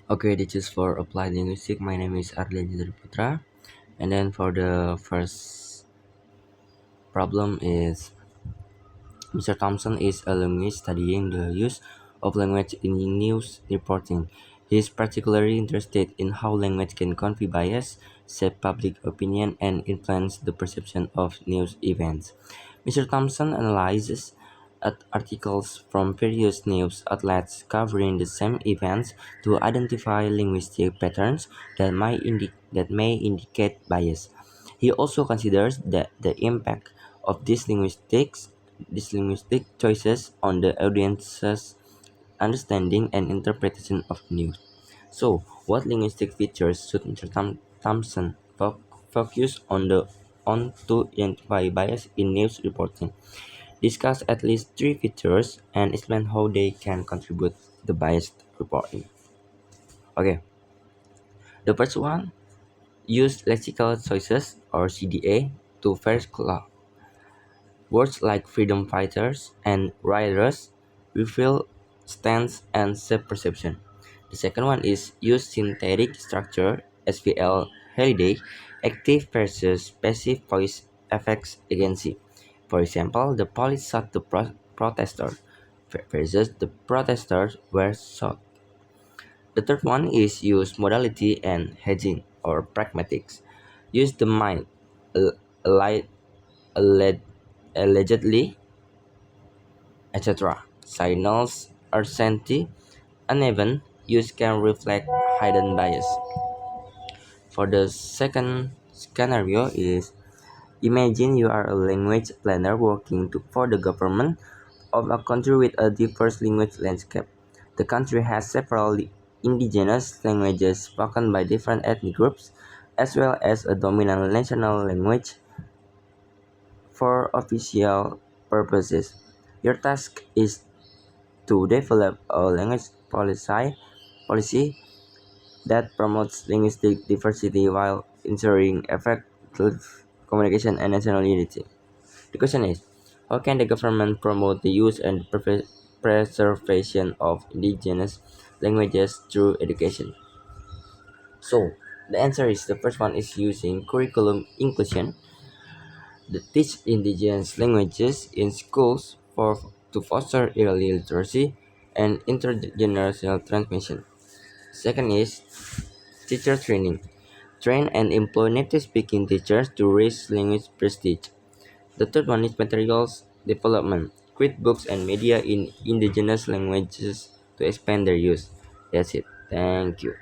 Okay, this is for applied linguistics. My name is Arlen Putra. And then for the first problem is Mr. Thompson is a linguist studying the use of language in news reporting. He is particularly interested in how language can convey bias, shape public opinion, and influence the perception of news events. Mr. Thompson analyzes articles from various news outlets covering the same events to identify linguistic patterns that may indicate bias. He also considers that the impact of these linguistic choices on the audience's understanding and interpretation of news. So, what linguistic features should Mr. Thompson focus on to identify bias in news reporting? Discuss at least three features and explain how they can contribute to biased reporting. Okay, the first one, use lexical choices or CDA to first words like freedom fighters and rioters reveal stance and self-perception. The second one is use synthetic structure SVL holiday active versus passive voice effects agency. For example, the police shot the protester versus the protesters were shot. The third one is use modality and hedging or pragmatics. Use the mind, allied, allegedly, etc. Signals are senti uneven use can reflect hidden bias. For the second scenario is imagine you are a language planner working for the government of a country with a diverse language landscape. The country has several indigenous languages spoken by different ethnic groups, as well as a dominant national language for official purposes. Your task is to develop a language policy that promotes linguistic diversity while ensuring effective communication and national unity. The question is, how can the government promote the use and preservation of indigenous languages through education? So, the answer is the first one is using curriculum inclusion that teach indigenous languages in schools to foster early literacy and intergenerational transmission. Second is teacher training. Train and employ native speaking teachers to raise language prestige. The third one is materials development. Create books and media in indigenous languages to expand their use. That's it. Thank you.